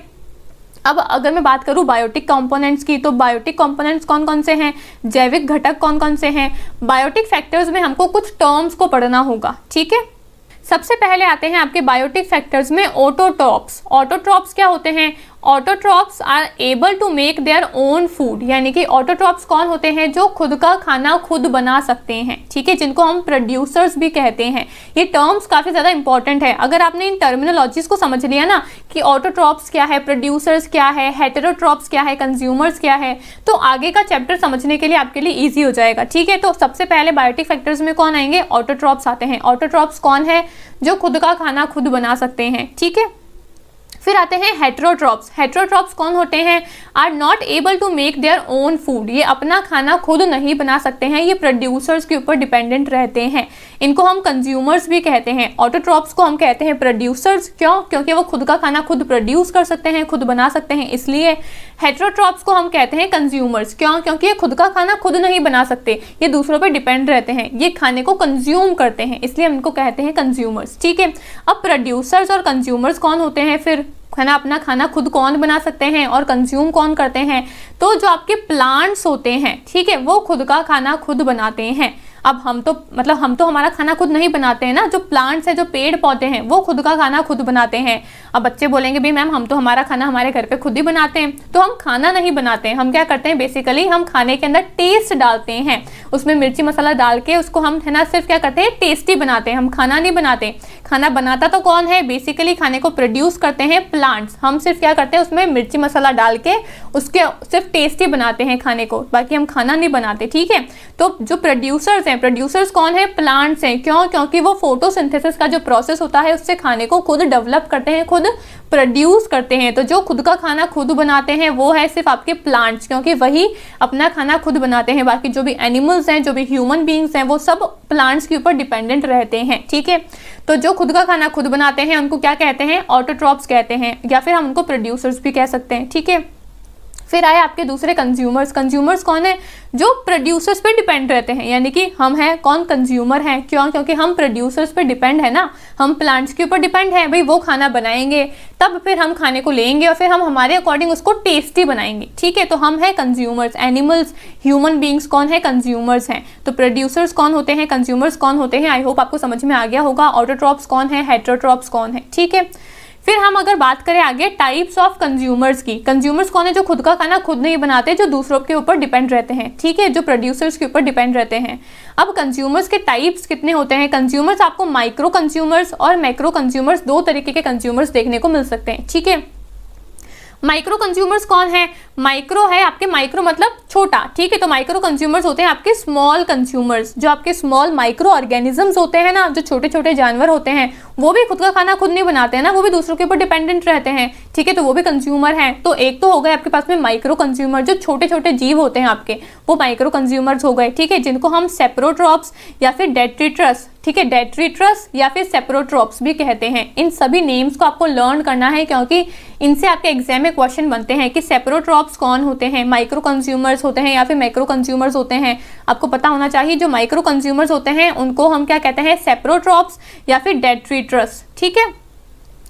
अब अगर मैं बात करूं बायोटिक कंपोनेंट्स की, तो बायोटिक कंपोनेंट्स कौन कौन से हैं, जैविक घटक कौन कौन से हैं। बायोटिक फैक्टर्स में हमको कुछ टर्म्स को पढ़ना होगा। ठीक है, सबसे पहले आते हैं आपके बायोटिक फैक्टर्स में ऑटोट्रॉप्स। ऑटोट्रॉप्स क्या होते हैं, autotrophs are able to make their own food. यानी कि ऑटोट्रॉप्स कौन होते हैं, जो खुद का खाना खुद बना सकते हैं। ठीक है, जिनको हम प्रोड्यूसर्स भी कहते हैं। ये टर्म्स काफ़ी ज़्यादा इंपॉर्टेंट है। अगर आपने इन टर्मिनोलॉजीज को समझ लिया ना कि ऑटोट्रॉप्स क्या है, प्रोड्यूसर्स क्या है, हेटेरोट्रॉप्स क्या है, कंज्यूमर्स क्या है, तो आगे का चैप्टर समझने के लिए आपके लिए ईजी हो जाएगा। ठीक है, तो सबसे पहले बायोटिक फैक्टर्स में कौन आएंगे, ऑटोट्रॉप्स आते हैं। ऑटोट्रॉप्स कौन है, जो खुद का खाना खुद बना सकते हैं। ठीक है, फिर आते हैं हेटेरोट्रॉप्स। हेटेरोट्रॉप्स कौन होते हैं, are not able to make their own food. ये अपना खाना खुद नहीं बना सकते हैं, ये प्रोड्यूसर्स के ऊपर डिपेंडेंट रहते हैं। इनको हम कंज्यूमर्स भी कहते हैं। ऑटोट्रॉप्स को हम कहते हैं प्रोड्यूसर्स, क्यों, क्योंकि वो खुद का खाना खुद प्रोड्यूस कर सकते हैं, खुद बना सकते हैं, इसलिए। हेटेरोट्रॉप्स को हम कहते हैं कंज्यूमर्स, क्यों, क्योंकि ये खुद का खाना खुद नहीं बना सकते, ये दूसरों पर डिपेंड रहते हैं, ये खाने को कंज्यूम करते हैं, इसलिए हम इनको कहते हैं कंज्यूमर्स। ठीक है, अब प्रोड्यूसर्स और कंज्यूमर्स कौन होते हैं फिर, है ना, अपना खाना खुद कौन बना सकते हैं और कंज्यूम कौन करते हैं, तो जो आपके प्लांट्स होते हैं, ठीक है, वो खुद का खाना खुद बनाते हैं। अब हम तो हमारा खाना खुद नहीं बनाते हैं ना, जो प्लांट्स है, जो पेड़ पौधे हैं, वो खुद का खाना खुद बनाते हैं। अब बच्चे बोलेंगे भाई मैम हम तो हमारा खाना हमारे घर पे खुद ही बनाते हैं, तो हम खाना नहीं बनाते हैं, हम क्या करते हैं बेसिकली हम खाने के अंदर टेस्ट डालते हैं, उसमें मिर्ची मसाला डाल के उसको हम है ना सिर्फ क्या करते हैं टेस्टी बनाते हैं, हम खाना नहीं बनाते। खाना बनाता तो कौन है, बेसिकली खाने को प्रोड्यूस करते हैं प्लांट्स, हम सिर्फ क्या करते हैं उसमें मिर्ची मसाला डाल के उसके सिर्फ टेस्टी बनाते हैं खाने को, बाकी हम खाना नहीं बनाते, ठीक है। तो जो प्रोड्यूसर्स हैं, प्रोड्यूसर्स कौन है, प्लांट्स हैं। क्यों, क्योंकि वो फोटोसिंथेसिस का जो प्रोसेस होता है उससे खाने को खुद डेवलप करते हैं, खुद प्रोड्यूस करते हैं। तो जो खुद का खाना खुद बनाते हैं वो है सिर्फ आपके प्लांट्स, क्योंकि वही अपना खाना खुद बनाते हैं। बाकी जो भी एनिमल्स हैं, जो भी ह्यूमन बीइंग्स हैं, वो सब प्लांट्स के ऊपर डिपेंडेंट रहते हैं, ठीक है। तो जो खुद का खाना खुद बनाते हैं उनको क्या कहते हैं, ऑटोट्रॉप्स कहते हैं, या फिर हम उनको प्रोड्यूसर्स भी कह सकते हैं, ठीक है। फिर आए आपके दूसरे कंज्यूमर्स। कंज्यूमर्स कौन है, जो प्रोड्यूसर्स पे डिपेंड रहते हैं, यानी कि हम हैं कौन, कंज्यूमर हैं। क्यों, क्योंकि हम प्रोड्यूसर्स पे डिपेंड है ना, हम प्लांट्स के ऊपर डिपेंड है, भाई वो खाना बनाएंगे तब फिर हम खाने को लेंगे और फिर हम हमारे अकॉर्डिंग उसको टेस्टी बनाएंगे, ठीक है। तो हम हैं कंज्यूमर्स, एनिमल्स, ह्यूमन बींग्स कौन है, कंज्यूमर्स हैं। तो प्रोड्यूसर्स कौन होते हैं, कंज्यूमर्स कौन होते हैं। आई होप आपको समझ में आ गया होगा। ऑटोट्रॉप्स कौन है, हेटेरोट्रॉप्स कौन है, ठीक है। फिर हम अगर बात करें आगे टाइप्स ऑफ कंज्यूमर्स की, कंज्यूमर्स कौन है, जो खुद का खाना खुद नहीं बनाते, जो दूसरों के ऊपर डिपेंड रहते हैं, ठीक है, जो प्रोड्यूसर्स के ऊपर डिपेंड रहते हैं। अब कंज्यूमर्स के टाइप्स कितने होते हैं। कंज्यूमर्स आपको माइक्रो कंज्यूमर्स और मैक्रो कंज्यूमर्स, दो तरीके के कंज्यूमर्स देखने को मिल सकते हैं, ठीक है। माइक्रो कंज्यूमर्स कौन है, माइक्रो है आपके, माइक्रो मतलब छोटा, ठीक है। तो माइक्रो कंज्यूमर्स होते हैं आपके स्मॉल कंज्यूमर्स, जो आपके स्मॉल माइक्रो ऑर्गेनिजम्स होते हैं ना, जो छोटे छोटे जानवर होते हैं, वो भी खुद का खाना खुद नहीं बनाते हैं ना, वो भी दूसरों के ऊपर डिपेंडेंट रहते हैं, ठीक है। तो वो भी कंज्यूमर हैं। तो एक तो हो गए आपके पास में माइक्रो कंज्यूमर, जो छोटे छोटे जीव होते हैं आपके, वो माइक्रो कंज्यूमर्स हो गए, ठीक है, जिनको हम सेप्रोट्रॉप्स या फिर डेट्रिट्रस, ठीक है, डेट्रिट्रस या फिर सेप्रोट्रॉप्स भी कहते हैं। इन सभी नेम्स को आपको लर्न करना है, क्योंकि इनसे आपके एग्जाम में क्वेश्चन बनते हैं कि सेप्रोट्रॉप्स कौन होते हैं, माइक्रो कंज्यूमर्स होते हैं या फिर मैक्रो कंज्यूमर्स होते हैं। आपको पता होना चाहिए जो माइक्रो कंज्यूमर्स होते हैं उनको हम क्या कहते हैं, सेप्रोट्रॉप्स या फिर डेट्रिट्रस, ठीक है।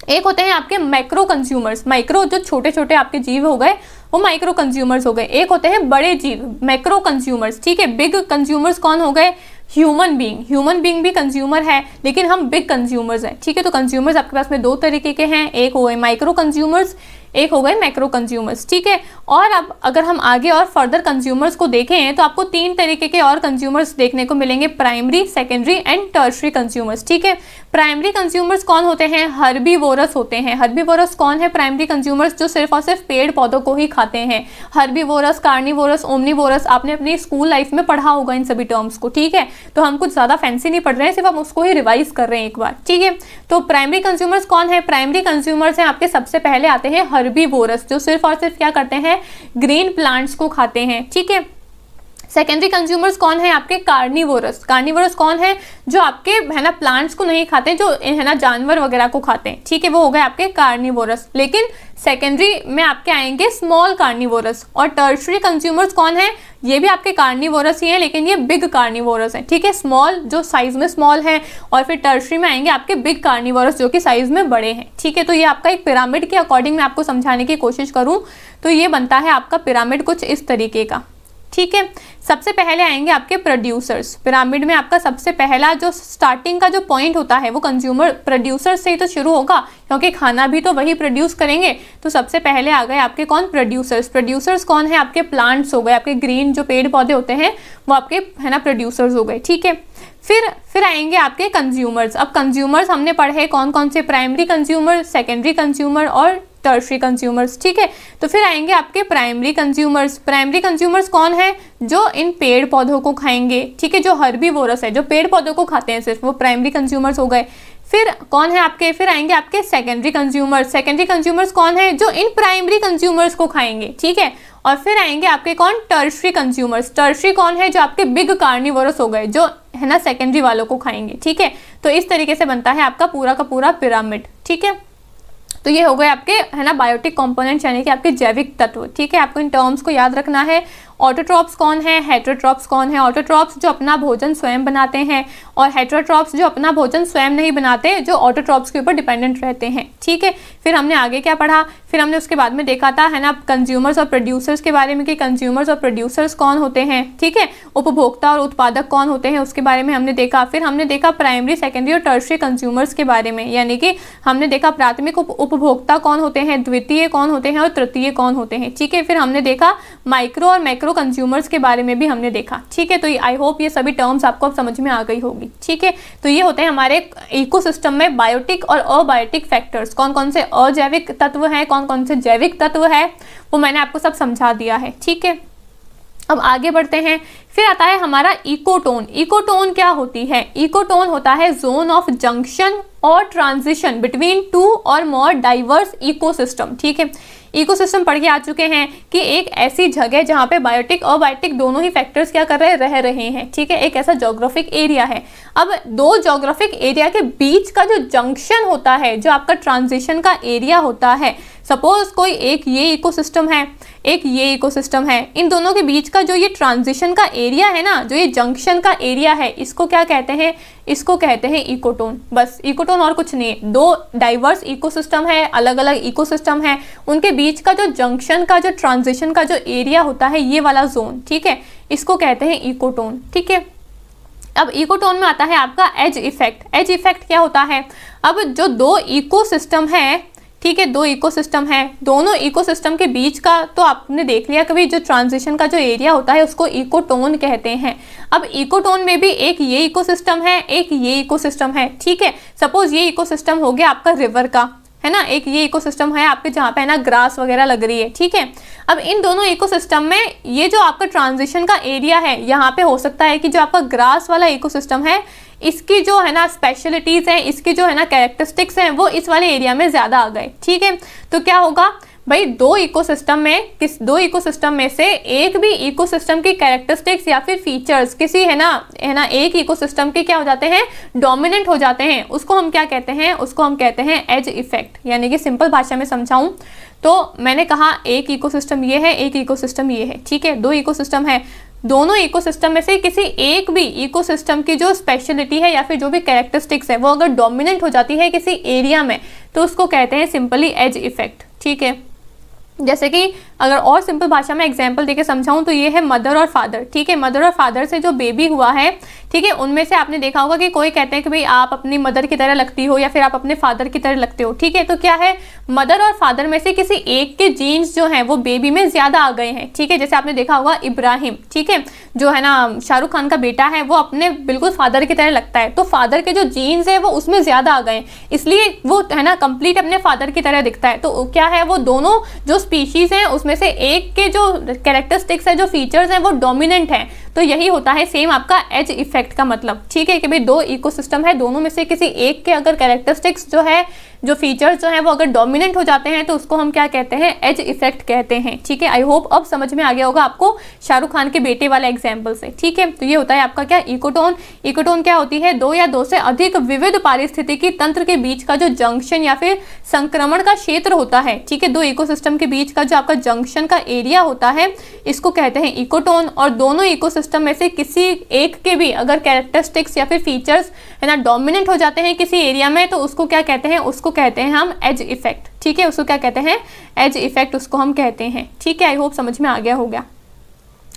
एक होते हैं आपके मैक्रो कंज्यूमर्स, माइक्रो जो छोटे छोटे आपके जीव हो गए वो माइक्रो कंज्यूमर्स हो गए। एक होते हैं बड़े जीव, मैक्रो कंज्यूमर्स, ठीक है। बिग कंज्यूमर्स कौन हो गए, ह्यूमन बीइंग, ह्यूमन बीइंग भी कंज्यूमर है, लेकिन हम बिग कंज्यूमर्स हैं, ठीक है। तो कंज्यूमर्स आपके पास में दो तरीके के हैं, एक हो गए माइक्रो कंज्यूमर्स, एक हो गए मैक्रो कंज्यूमर्स, ठीक है। और अब अगर हम आगे और फर्दर कंज्यूमर्स को देखें तो आपको तीन तरीके के और कंज्यूमर्स देखने को मिलेंगे, primary, secondary and tertiary consumers, ठीक है। प्राइमरी कंज्यूमर्स कौन होते हैं, हर्बीवोरस होते हैं। हर्बीवोरस कौन है, प्राइमरी कंज्यूमर्स, जो सिर्फ और सिर्फ पेड़ पौधों को ही खाते हैं। हर्बीवोरस, कार्निवोरस, ओमनीवोरस, आपने अपनी स्कूल लाइफ में पढ़ा होगा इन सभी टर्म्स को, ठीक है। तो हम कुछ ज्यादा फैंसी नहीं पढ़ रहे हैं, सिर्फ हम उसको ही रिवाइज कर रहे हैं एक बार, ठीक है। तो प्राइमरी कंज्यूमर्स कौन है, प्राइमरी कंज्यूमर्स हैं आपके सबसे पहले आते हैं हर्बीवोरस, जो सिर्फ और सिर्फ क्या करते हैं, ग्रीन प्लांट्स को खाते हैं, ठीक है। सेकेंडरी कंज्यूमर्स कौन है आपके, कार्निवोरस। कार्निवोरस कौन है, जो आपके है ना प्लांट्स को नहीं खाते, जो है ना जानवर वगैरह को खाते हैं, ठीक है, वो हो गए आपके कार्निवोरस। लेकिन सेकेंडरी में आपके आएंगे स्मॉल कार्निवोरस। और टर्शरी कंज्यूमर्स कौन है, ये भी आपके कार्निवोरस ही है, लेकिन ये बिग कार्निवोरस है, ठीक है। स्मॉल जो साइज में स्मॉल है, और फिर टर्शरी में आएंगे आपके बिग कार्निवोरस जो कि साइज में बड़े हैं, ठीक है। तो ये आपका एक पिरामिड के अकॉर्डिंग मैं आपको समझाने की कोशिश करूं तो ये बनता है आपका पिरामिड कुछ इस तरीके का, ठीक है। सबसे पहले आएंगे आपके प्रोड्यूसर्स। पिरामिड में आपका सबसे पहला जो स्टार्टिंग का जो पॉइंट होता है वो कंज्यूमर प्रोड्यूसर से ही तो शुरू होगा, क्योंकि खाना भी तो वही प्रोड्यूस करेंगे। तो सबसे पहले आ गए आपके कौन, प्रोड्यूसर्स। प्रोड्यूसर्स कौन है, आपके प्लांट्स हो गए, आपके ग्रीन जो पेड़ पौधे होते हैं वो आपके है ना प्रोड्यूसर्स हो गए, ठीक है। फिर आएंगे आपके कंज्यूमर्स। अब कंज्यूमर्स हमने पढ़े कौन कौन से, प्राइमरी कंज्यूमर, सेकेंडरी कंज्यूमर और टर्शरी कंज्यूमर्स, ठीक है। तो फिर आएंगे आपके प्राइमरी कंज्यूमर्स। प्राइमरी कंज्यूमर्स कौन है, जो इन पेड़ पौधों को खाएंगे, ठीक है, जो हर्बीवोरस है, जो पेड़ पौधों को खाते हैं सिर्फ, वो प्राइमरी कंज्यूमर्स हो गए। फिर कौन है आपके, फिर आएंगे आपके सेकेंडरी कंज्यूमर्स। सेकेंडरी कंज्यूमर्स कौन है, जो इन प्राइमरी कंज्यूमर्स को खाएंगे, ठीक है। और फिर आएंगे आपके कौन, टर्शरी कंज्यूमर्स। टर्शरी कौन है, जो आपके बिग कार्निवोरस हो गए, जो है ना सेकेंडरी वालों को खाएंगे, ठीक है। तो इस तरीके से बनता है आपका पूरा का पूरा पिरामिड, ठीक है। तो ये हो गए आपके है ना बायोटिक कंपोनेंट्स, यानी कि आपके जैविक तत्व, ठीक है। आपको इन टर्म्स को याद रखना है ऑटोट्रॉप्स कौन है, हेटरोट्रॉप्स कौन है। ऑटोट्रॉप्स जो अपना भोजन स्वयं बनाते हैं और हेटरोट्रॉप्स जो अपना भोजन स्वयं नहीं बनाते, जो ऑटोट्रॉप्स के ऊपर डिपेंडेंट रहते हैं। ठीक है, फिर हमने आगे क्या पढ़ा, फिर हमने उसके बाद में देखा था है ना कंज्यूमर्स और प्रोड्यूसर्स के बारे में कि कंज्यूमर्स और प्रोड्यूसर्स कौन होते हैं। ठीक है, उपभोक्ता और उत्पादक कौन होते हैं उसके बारे में हमने देखा। फिर हमने देखा प्राइमरी, सेकेंडरी और टर्शियरी कंज्यूमर्स के बारे में, यानी कि हमने देखा प्राथमिक उपभोक्ता कौन होते हैं, द्वितीय कौन होते हैं और तृतीय कौन होते हैं। ठीक है, फिर हमने देखा माइक्रो और मैक्रो कंज्यूमर्स के बारे में भी हमने देखा। ठीक है, तो आई होप ये सभी टर्म्स आपको अब समझ में आ गई होगी। ठीक है, तो ये होते हैं हमारे इकोसिस्टम में बायोटिक और अबायोटिक फैक्टर्स। कौन कौन से अजैविक तत्व हैं, कौन कौन से जैविक तत्व है, वो मैंने आपको सब समझा दिया है। ठीक है, अब आगे बढ़ते हैं। फिर आता है हमारा इकोटोन। इकोटोन क्या होती है? इकोटोन होता है जोन ऑफ जंक्शन और ट्रांजिशन बिटवीन टू और मोर डाइवर्स इकोसिस्टम। ठीक है, इकोसिस्टम पढ़ के आ चुके हैं कि एक ऐसी जगह जहाँ पे बायोटिक और बायोटिक दोनों ही फैक्टर्स क्या कर रहे हैं। ठीक है, एक ऐसा ज्योग्राफिक एरिया है। अब दो ज्योग्राफिक एरिया के बीच का जो जंक्शन होता है, जो आपका ट्रांजिशन का एरिया होता है, सपोज कोई एक ये इकोसिस्टम है, एक ये इकोसिस्टम है, इन दोनों के बीच का जो ये ट्रांजिशन का एरिया है ना, जो ये जंक्शन का एरिया है, इसको क्या कहते हैं? इसको कहते हैं इकोटोन। बस इकोटोन और कुछ नहीं है। दो डाइवर्स इकोसिस्टम है, अलग अलग इकोसिस्टम है, उनके बीच का जो जंक्शन का जो ट्रांजिशन का जो एरिया होता है, ये वाला जोन, ठीक है, इसको कहते हैं इकोटोन। ठीक है, अब इकोटोन में आता है आपका एज इफेक्ट। एज इफेक्ट क्या होता है? अब जो दो इकोसिस्टम है, ठीक है, दो इकोसिस्टम है, दोनों इकोसिस्टम के बीच का तो आपने देख लिया कभी जो ट्रांजिशन का जो एरिया होता है उसको इकोटोन कहते हैं। अब इकोटोन में भी एक ये इकोसिस्टम है, एक ये इकोसिस्टम है। ठीक है, सपोज ये इकोसिस्टम हो गया आपका रिवर का, है ना, एक ये इकोसिस्टम है आपके जहाँ पे है ना ग्रास वगैरह लग रही है। ठीक है, अब इन दोनों इकोसिस्टम में ये जो आपका ट्रांजिशन का एरिया है, यहाँ पे हो सकता है कि जो आपका ग्रास वाला इकोसिस्टम है, इसकी जो है ना स्पेशलिटीज हैं, इसकी जो है ना कैरेक्टरिस्टिक्स हैं, वो इस वाले एरिया में ज़्यादा आ गए। ठीक है, तो क्या होगा भाई, दो इकोसिस्टम में से एक भी इकोसिस्टम की कैरेक्टरिस्टिक्स या फिर फीचर्स किसी है ना एक इकोसिस्टम के क्या हो जाते हैं, डोमिनेंट हो जाते हैं, उसको हम क्या कहते हैं? उसको हम कहते हैं एज इफेक्ट। यानी कि सिंपल भाषा में समझाऊं तो मैंने कहा एक इकोसिस्टम ये है, एक इकोसिस्टम ये है। ठीक है, दो इकोसिस्टम है, दोनों इकोसिस्टम में से किसी एक भी इकोसिस्टम की जो स्पेशलिटी है या फिर जो भी कैरेक्टरिस्टिक्स है वो अगर डोमिनेंट हो जाती है किसी एरिया में, तो उसको कहते हैं सिंपली एज इफेक्ट। ठीक है, जैसे कि अगर और सिंपल भाषा में एग्जांपल देके समझाऊं तो ये है मदर और फादर। ठीक है, मदर और फादर से जो बेबी हुआ है, ठीक है, उनमें से आपने देखा होगा कि कोई कहते हैं कि भाई आप अपनी मदर की तरह लगती हो या फिर आप अपने फादर की तरह लगते हो। ठीक है, तो क्या है, मदर और फादर में से किसी एक के जीन्स जो हैं वो बेबी में ज़्यादा आ गए हैं। ठीक है, जैसे आपने देखा होगा इब्राहिम, ठीक है, जो है ना शाहरुख खान का बेटा है, वो अपने बिल्कुल फादर की तरह लगता है, तो फादर के जो जीन्स है वो उसमें ज़्यादा आ गए, इसलिए वो है ना कंप्लीट अपने फादर की तरह दिखता है। तो क्या है, वो दोनों जो स्पीशीज़ हैं उसमें से एक के जो कैरेक्टरिस्टिक्स है, जो फीचर्स हैं, वो डोमिनेंट हैं। तो यही होता है सेम आपका एज इफेक्ट का मतलब। ठीक है, कि भाई दो इकोसिस्टम है, दोनों में से किसी एक के अगर कैरेक्टरिस्टिक्स जो है, जो फीचर्स जो है वो अगर डोमिनेंट हो जाते हैं तो उसको हम क्या कहते हैं? एज इफेक्ट कहते हैं। ठीक है, आई होप अब समझ में आ गया होगा आपको शाहरुख खान के बेटे वाला एग्जाम्पल से। ठीक है, तो ये होता है आपका क्या, इकोटोन। इकोटोन क्या होती है? दो या दो से अधिक विविध पारिस्थितिकी तंत्र के बीच का जो जंक्शन या फिर संक्रमण का क्षेत्र होता है। ठीक है, दो इकोसिस्टम के बीच का जो आपका जंक्शन का एरिया होता है, इसको कहते हैं इकोटोन। और दोनों इकोसिस्टम में से किसी एक के भी अगर कैरेक्टरिस्टिक्स या फिर फीचर्स है ना डोमिनेंट हो जाते हैं किसी एरिया में, तो उसको क्या कहते हैं? उसको कहते हैं हम एज इफेक्ट। ठीक है, उसको क्या कहते हैं? एज इफेक्ट उसको हम कहते हैं। ठीक है, आई होप समझ में आ गया होगा।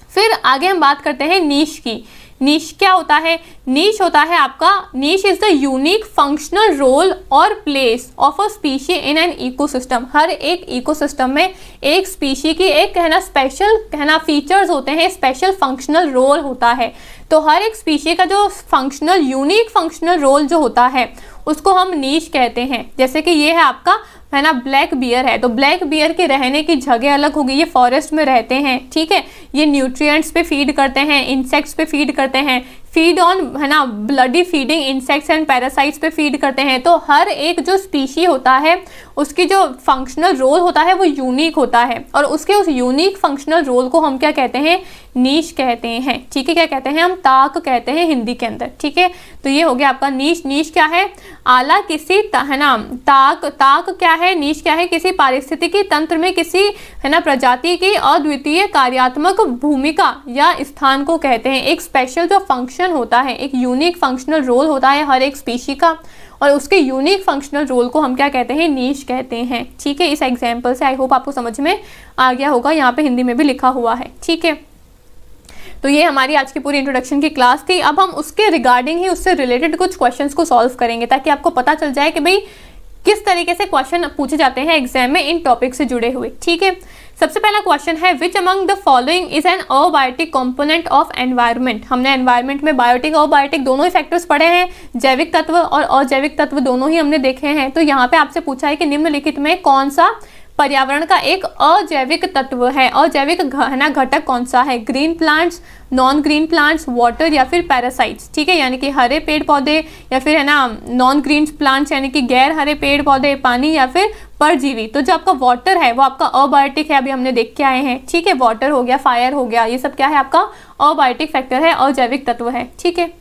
फिर आगे हम बात करते हैं नीश की। नीश क्या होता है? नीश होता है आपका, niche is the unique functional role और place of a species in an ecosystem. हर एक इकोसिस्टम में एक स्पीशी की एक है ना स्पेशल है ना फीचर्स होते हैं, स्पेशल फंक्शनल रोल होता है। तो हर एक स्पीशी का जो फंक्शनल यूनिक फंक्शनल रोल जो होता है उसको हम नीश कहते हैं। जैसे कि ये है आपका है ना ब्लैक बियर है, तो ब्लैक बियर के रहने की जगह अलग होगी, ये फॉरेस्ट में रहते हैं। ठीक है, ये न्यूट्रिएंट्स पे फीड करते हैं, इंसेक्ट्स पे फीड करते हैं, फीड ऑन है ना bloody feeding insects and parasites पे फीड करते हैं। तो हर एक जो स्पीशी होता है उसकी जो फंक्शनल रोल होता है वो यूनिक होता है, और उसके उस यूनिक फंक्शनल रोल को हम क्या कहते हैं? नीश कहते हैं। ठीक है, क्या कहते हैं? हम ताक कहते हैं हिंदी के अंदर। ठीक है, तो ये हो गया आपका नीश। नीश क्या है? आला किसी है ना ताक। ताक क्या है, नीश क्या है, किसी पारिस्थितिकी तंत्र में किसी है ना प्रजाति की अद्वितीय कार्यात्मक भूमिका या स्थान को कहते हैं। एक स्पेशल जो फंक्शन होता है, एक यूनिक फंक्शनल रोल होता है हर एक स्पीशी का, और उसके यूनिक फंक्शनल रोल को हम क्या कहते हैं, नीश कहते हैं। ठीक है, इस एग्जाम्पल से आई होप आपको समझ में आ गया होगा, यहाँ पे हिंदी में भी लिखा हुआ है। ठीक है, तो ये हमारी आज की पूरी इंट्रोडक्शन की क्लास थी। अब हम उसके रिगार्डिंग ही उससे रिलेटेड कुछ क्वेश्चंस को सॉल्व करेंगे, ताकि आपको पता चल जाए कि भाई किस तरीके से क्वेश्चन पूछे जाते हैं एग्जाम में इन टॉपिक से जुड़े हुए। ठीक है, सबसे पहला क्वेश्चन है, which among the following is an abiotic component of environment. हमने एनवायरनमेंट में बायोटिक और अबायोटिक दोनों ही फैक्टर्स पढ़े हैं, जैविक तत्व और अजैविक तत्व दोनों ही हमने देखे हैं। तो यहाँ पे आपसे पूछा है कि निम्नलिखित में कौन सा पर्यावरण का एक अजैविक तत्व है, अजैविक है ना घटक कौन सा है, green plants, non green plants, water या फिर पैरासाइट्स। ठीक है, यानी कि हरे पेड़ पौधे या फिर है ना नॉन ग्रीन प्लांट्स यानी कि गैर हरे पेड़ पौधे, पानी या फिर परजीवी। तो जो आपका वाटर है वो आपका अबायोटिक है, अभी हमने देख के आए हैं। ठीक है, वाटर हो गया, फायर हो गया, ये सब क्या है आपका अबायोटिक फैक्टर है, अजैविक तत्व है। ठीक है,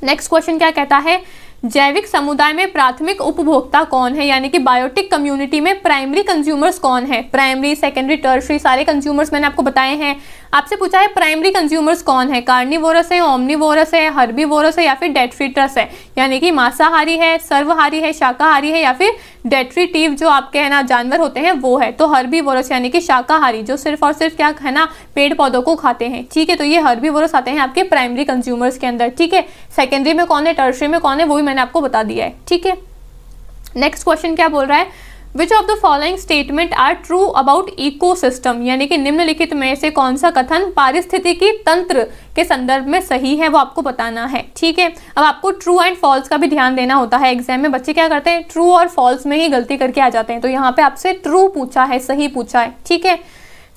नेक्स्ट क्वेश्चन क्या कहता है, जैविक समुदाय में प्राथमिक उपभोक्ता कौन है, यानी कि बायोटिक कम्युनिटी में प्राइमरी कंज्यूमर्स कौन है। प्राइमरी, सेकेंडरी, टर्शरी सारे कंज्यूमर्स मैंने आपको बताए हैं। आपसे पूछा है प्राइमरी कंज्यूमर्स कौन है, कार्निवोरस है, ओमनिवोरस है, हर्बीवोरस है या फिर डेट्रिटस है, यानी कि मांसाहारी है, सर्वहारी है, शाकाहारी है या फिर डेट्रिटिव जो आपके है ना जानवर होते हैं वो है। तो हर्बीवोरस यानी कि शाकाहारी, जो सिर्फ और सिर्फ क्या है ना पेड़ पौधों को खाते हैं। ठीक है, तो ये हर्बीवोरस आते हैं आपके प्राइमरी कंज्यूमर्स के अंदर। ठीक है, सेकेंडरी में कौन है, टर्शरी में कौन है, वो भी मैंने आपको बता दिया है। ठीक है, नेक्स्ट क्वेश्चन क्या बोल रहा है, which of the following statement are true about ecosystem, यानी कि निम्नलिखित में से कौन सा कथन पारिस्थितिकी तंत्र के संदर्भ में सही है, वो आपको बताना है। ठीक है, अब आपको ट्रू एंड फॉल्स का भी ध्यान देना होता है। एग्जाम में बच्चे क्या करते हैं, ट्रू और फॉल्स में ही गलती करके आ जाते हैं। तो यहाँ पे आपसे ट्रू पूछा है, सही पूछा है। ठीक है,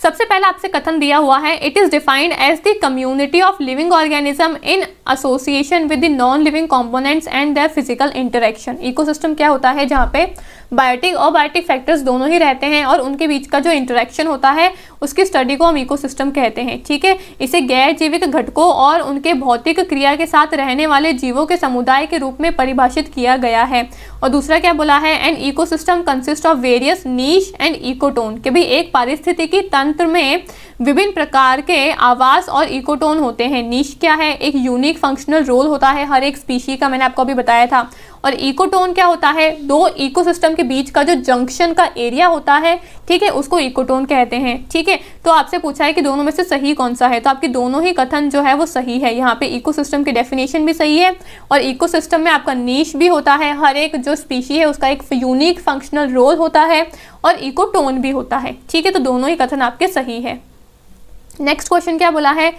सबसे पहला आपसे कथन दिया हुआ है, it is defined as the community of living organism in association with the non living components and their physical interaction. Ecosystem क्या होता है, जहाँ पे बायोटिक और बायोटिक फैक्टर्स दोनों ही रहते हैं और उनके बीच का जो इंटरेक्शन होता है उसकी स्टडी को हम इकोसिस्टम कहते हैं। ठीक है, इसे गैर जैविक घटकों और उनके भौतिक क्रिया के साथ रहने वाले जीवों के समुदाय के रूप में परिभाषित किया गया है। और दूसरा क्या बोला है, an ecosystem consist of various niche and ecotone, कि भाई एक पारिस्थितिकी तंत्र में विभिन्न प्रकार के आवास और इकोटोन होते हैं। नीश क्या है, एक यूनिक फंक्शनल रोल होता है हर एक स्पीशी का, मैंने आपको अभी बताया था। और इकोटोन क्या होता है, दो इकोसिस्टम के बीच का जो जंक्शन का एरिया होता है, ठीक है, उसको इकोटोन कहते हैं। ठीक है, तो आपसे पूछा है कि दोनों में से सही कौन सा है, तो आपकी दोनों ही कथन जो है वो सही है। यहाँ पे इकोसिस्टम की डेफिनेशन भी सही है और इकोसिस्टम में आपका नीश भी होता है, हर एक जो स्पीशी है उसका एक यूनिक फंक्शनल रोल होता है और इकोटोन भी होता है। ठीक है, तो दोनों ही कथन आपके सही है। नेक्स्ट क्वेश्चन क्या बोला है,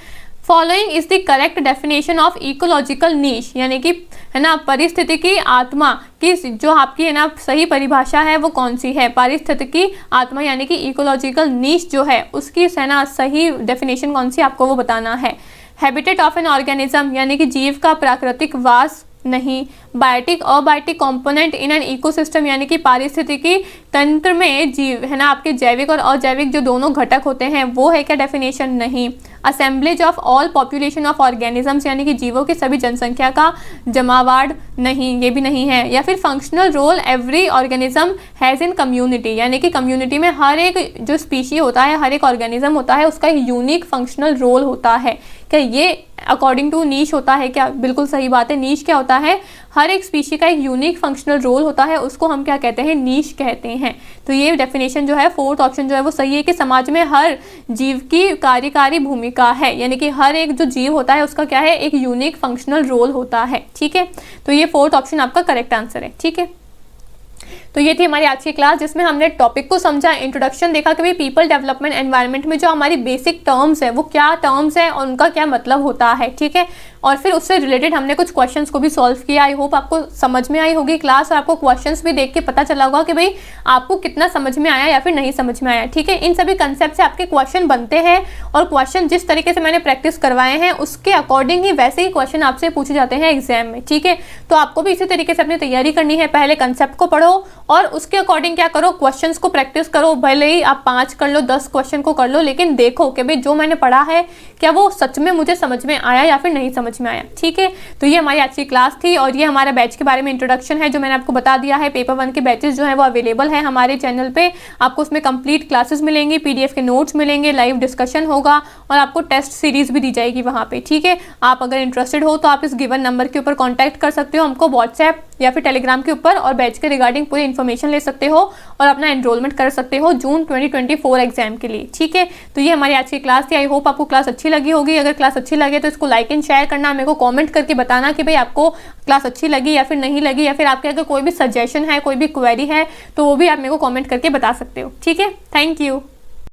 following is the correct definition of ecological niche, यानी कि है ना पारिस्थितिकी आत्मा की जो आपकी है ना सही परिभाषा है वो कौन सी है। पारिस्थितिकी आत्मा यानी कि इकोलॉजिकल नीश जो है उसकी है ना सही डेफिनेशन कौन सी, आपको वो बताना है। हैबिटेट ऑफ एन ऑर्गेनिज्म, यानी कि जीव का प्राकृतिक वास नहीं। बायोटिक और biotic component in an ecosystem, यानी कि पारिस्थितिकी तंत्र में जीव है ना आपके जैविक और अजैविक जो दोनों घटक होते हैं वो है क्या, डेफिनेशन नहीं। Assemblage of all population of organisms, यानी कि जीवों की सभी जनसंख्या का जमावाड़ नहीं, ये भी नहीं है। या फिर functional role every organism has in community, यानी कि कम्युनिटी में हर एक जो स्पीशी होता है, हर एक ऑर्गेनिज्म होता है, उसका एक यूनिक फंक्शनल रोल होता है। क्या ये अकॉर्डिंग टू नीश होता है क्या, बिल्कुल सही बात है। नीश क्या होता है, हर एक स्पीशी का एक यूनिक फंक्शनल रोल होता है, उसको हम क्या कहते हैं, नीश कहते हैं। तो ये डेफिनेशन जो है, फोर्थ ऑप्शन जो है वो सही है कि समाज में हर जीव की कार्यकारी भूमिका है, यानी कि हर एक जो जीव होता है उसका क्या है, एक यूनिक फंक्शनल रोल होता है। ठीक है, तो ये फोर्थ ऑप्शन आपका करेक्ट आंसर है। ठीक है, तो ये थी हमारी आज की क्लास जिसमें हमने टॉपिक को समझा, इंट्रोडक्शन देखा कि भाई पीपल डेवलपमेंट एनवायरनमेंट में जो हमारी बेसिक टर्म्स है वो क्या टर्म्स है और उनका क्या मतलब होता है। ठीक है, और फिर उससे रिलेटेड हमने कुछ क्वेश्चंस को भी सॉल्व किया। आई होप आपको समझ में आई होगी क्लास और आपको क्वेश्चंस भी देख के पता चला होगा कि भाई आपको कितना समझ में आया या फिर नहीं समझ में आया। ठीक है, इन सभी कंसेप्ट से आपके क्वेश्चन बनते हैं और क्वेश्चन जिस तरीके से मैंने प्रैक्टिस करवाए हैं उसके अकॉर्डिंग ही वैसे ही क्वेश्चन आपसे पूछे जाते हैं एग्जाम में। ठीक है, तो आपको भी इसी तरीके से अपनी तैयारी करनी है, पहले कंसेप्ट को पढ़ो और उसके अकॉर्डिंग क्या करो, क्वेश्चंस को प्रैक्टिस करो। भले ही आप 5 कर लो, 10 क्वेश्चन को कर लो, लेकिन देखो कि भाई जो मैंने पढ़ा है क्या वो सच में मुझे समझ में आया या फिर नहीं समझ में आया। ठीक है, तो ये हमारी आज की क्लास थी और ये हमारा बैच के बारे में इंट्रोडक्शन है जो मैंने आपको बता दिया है। पेपर 1 के बैचेस जो है वो अवेलेबल है हमारे चैनल पे। आपको उसमें कंप्लीट क्लासेस मिलेंगी, PDF के नोट्स मिलेंगे, लाइव डिस्कशन होगा और आपको टेस्ट सीरीज भी दी जाएगी वहाँ पे। ठीक है, आप अगर इंटरेस्टेड हो तो आप इस गिवन नंबर के ऊपर कॉन्टैक्ट कर सकते हो हमको व्हाट्सएप या फिर टेलीग्राम के ऊपर, और बैच के रिगार्डिंग पूरी इन्फॉर्मेशन ले सकते हो और अपना एनरोलमेंट कर सकते हो जून 2024 एग्जाम के लिए। ठीक है, तो ये हमारी आज की क्लास थी। आई होप आपको क्लास अच्छी लगी होगी। अगर क्लास अच्छी लगे तो इसको लाइक एंड शेयर करना, मेरे को कमेंट करके बताना कि भाई आपको क्लास अच्छी लगी या फिर नहीं लगी, या फिर आपके अगर कोई भी सजेशन है, कोई भी क्वेरी है तो वो भी आप मेरे को कमेंट करके बता सकते हो। ठीक है, थैंक यू।